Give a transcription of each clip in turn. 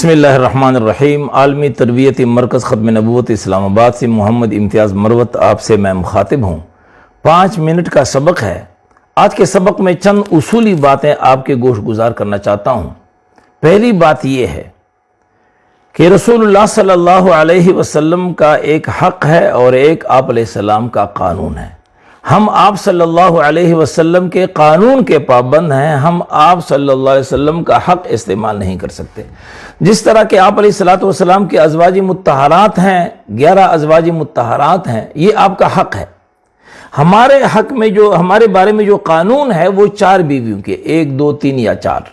بسم اللہ الرحمن الرحیم۔ عالمی تربیتی مرکز ختم نبوت اسلام آباد سے محمد امتیاز مروت آپ سے میں مخاطب ہوں۔ 5 منٹ کا سبق ہے۔ آج کے سبق میں چند اصولی باتیں آپ کے گوش گزار کرنا چاہتا ہوں۔ پہلی بات یہ ہے کہ رسول اللہ صلی اللہ علیہ وسلم کا ایک حق ہے اور ایک آپ علیہ السلام کا قانون ہے۔ ہم آپ صلی اللہ علیہ وسلم کے قانون کے پابند ہیں، ہم آپ صلی اللہ علیہ وسلم کا حق استعمال نہیں کر سکتے۔ جس طرح کہ آپ علیہ السلام کے ازواج مطہرات ہیں، 11 ازواج مطہرات ہیں، یہ آپ کا حق ہے۔ ہمارے حق میں ہمارے بارے میں جو قانون ہے وہ 4 بیویوں کے، 1 2 3 یا 4۔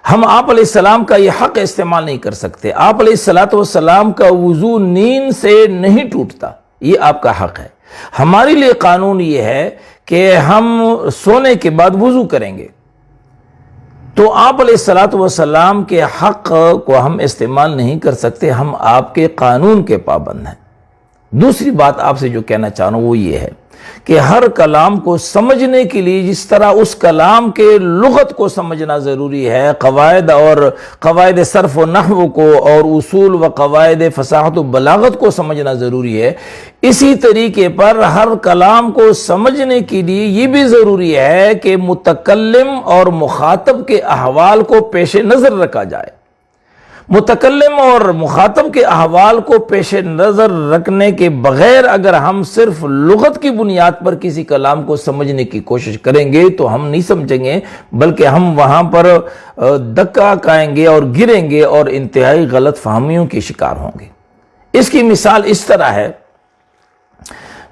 ہم آپ علیہ السلام کا یہ حق استعمال نہیں کر سکتے۔ آپ علیہ السلام کا وضو نیند سے نہیں ٹوٹتا، یہ آپ کا حق ہے۔ ہمارے لیے قانون یہ ہے کہ ہم سونے کے بعد وضو کریں گے، تو آپ علیہ السلام کے حق کو ہم استعمال نہیں کر سکتے، ہم آپ کے قانون کے پابند ہیں۔ دوسری بات آپ سے جو کہنا چاہ رہا ہوں وہ یہ ہے کہ ہر کلام کو سمجھنے کے لیے جس طرح اس کلام کے لغت کو سمجھنا ضروری ہے، قواعد صرف و نحو کو اور اصول و قواعد فصاحت و بلاغت کو سمجھنا ضروری ہے، اسی طریقے پر ہر کلام کو سمجھنے کے لیے یہ بھی ضروری ہے کہ متکلم اور مخاطب کے احوال کو پیش نظر رکھا جائے۔ متکلم اور مخاطب کے احوال کو پیش نظر رکھنے کے بغیر اگر ہم صرف لغت کی بنیاد پر کسی کلام کو سمجھنے کی کوشش کریں گے تو ہم نہیں سمجھیں گے، بلکہ ہم وہاں پر دکا کھائیں گے اور گریں گے اور انتہائی غلط فہمیوں کے شکار ہوں گے۔ اس کی مثال اس طرح ہے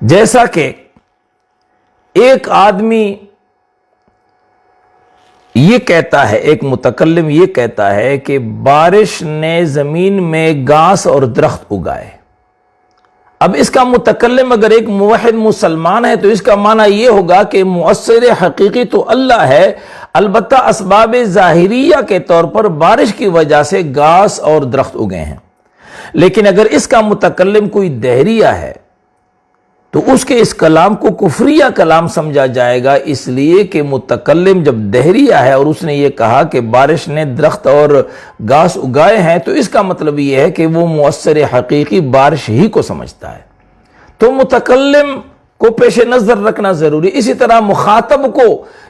جیسا کہ ایک آدمی یہ کہتا ہے، ایک متکلم یہ کہتا ہے کہ بارش نے زمین میں گھاس اور درخت اگائے۔ اب اس کا متکلم اگر ایک موحد مسلمان ہے تو اس کا معنی یہ ہوگا کہ مؤثر حقیقی تو اللہ ہے، البتہ اسباب ظاہریہ کے طور پر بارش کی وجہ سے گھاس اور درخت اگے ہیں۔ لیکن اگر اس کا متکلم کوئی دہریہ ہے تو اس کے اس کلام کو کفریہ کلام سمجھا جائے گا، اس لیے کہ متکلم جب دہریہ ہے اور اس نے یہ کہا کہ بارش نے درخت اور گھاس اگائے ہیں تو اس کا مطلب یہ ہے کہ وہ مؤثر حقیقی بارش ہی کو سمجھتا ہے، تو متکلم کو پیش نظر رکھنا ضروری۔ اسی طرح مخاطب کو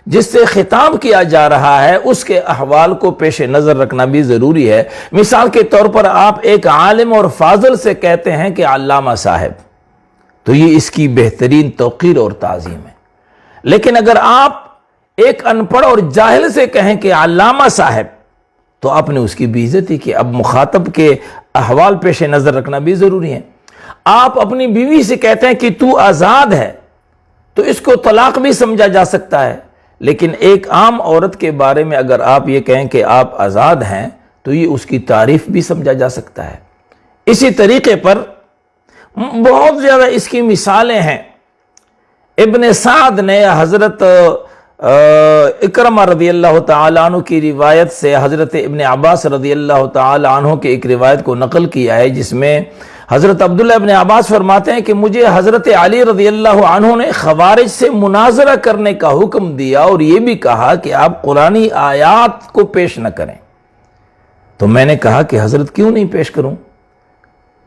جس سے خطاب کیا جا رہا ہے اس کے احوال کو پیش نظر رکھنا بھی ضروری ہے۔ مثال کے طور پر آپ ایک عالم اور فاضل سے کہتے ہیں کہ علامہ صاحب، تو یہ اس کی بہترین توقیر اور تعظیم ہے۔ لیکن اگر آپ ایک ان پڑھ اور جاہل سے کہیں کہ علامہ صاحب تو آپ نے اس کی بے عزتی کی۔ اب مخاطب کے احوال پیش نظر رکھنا بھی ضروری ہے۔ آپ اپنی بیوی سے کہتے ہیں کہ تو آزاد ہے تو اس کو طلاق بھی سمجھا جا سکتا ہے، لیکن ایک عام عورت کے بارے میں اگر آپ یہ کہیں کہ آپ آزاد ہیں تو یہ اس کی تعریف بھی سمجھا جا سکتا ہے۔ اسی طریقے پر بہت زیادہ اس کی مثالیں ہیں۔ ابن سعد نے حضرت اکرمہ رضی اللہ تعالیٰ عنہ کی روایت سے حضرت ابن عباس رضی اللہ تعالیٰ عنہ کے ایک روایت کو نقل کیا ہے، جس میں حضرت عبداللہ ابن عباس فرماتے ہیں کہ مجھے حضرت علی رضی اللہ عنہ نے خوارج سے مناظرہ کرنے کا حکم دیا اور یہ بھی کہا کہ آپ قرآنی آیات کو پیش نہ کریں۔ تو میں نے کہا کہ حضرت کیوں نہیں پیش کروں؟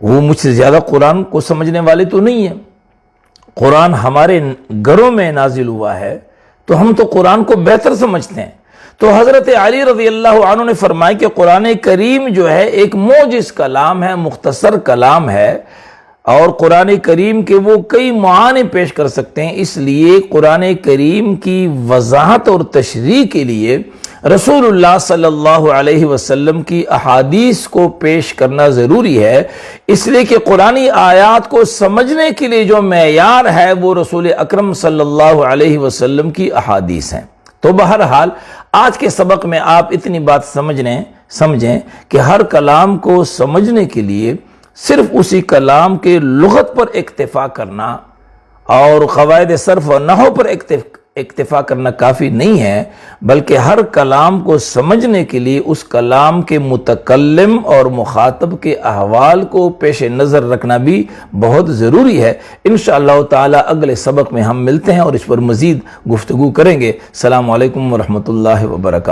وہ مجھ سے زیادہ قرآن کو سمجھنے والے تو نہیں ہیں، قرآن ہمارے گھروں میں نازل ہوا ہے تو ہم تو قرآن کو بہتر سمجھتے ہیں۔ تو حضرت علی رضی اللہ عنہ نے فرمایا کہ قرآن کریم جو ہے ایک موجز کلام ہے، مختصر کلام ہے، اور قرآن کریم کے وہ کئی معانی پیش کر سکتے ہیں، اس لیے قرآن کریم کی وضاحت اور تشریح کے لیے رسول اللہ صلی اللہ علیہ وسلم کی احادیث کو پیش کرنا ضروری ہے۔ اس لیے کہ قرآنی آیات کو سمجھنے کے لیے جو معیار ہے وہ رسول اکرم صلی اللہ علیہ وسلم کی احادیث ہیں۔ تو بہرحال آج کے سبق میں آپ اتنی بات سمجھیں کہ ہر کلام کو سمجھنے کے لیے صرف اسی کلام کے لغت پر اکتفا کرنا اور قواعد صرف و نحو پر اکتفا کرنا کافی نہیں ہے، بلکہ ہر کلام کو سمجھنے کے لیے اس کلام کے متکلم اور مخاطب کے احوال کو پیش نظر رکھنا بھی بہت ضروری ہے۔ انشاءاللہ تعالی اگلے سبق میں ہم ملتے ہیں اور اس پر مزید گفتگو کریں گے۔ السلام علیکم ورحمۃ اللہ وبرکاتہ۔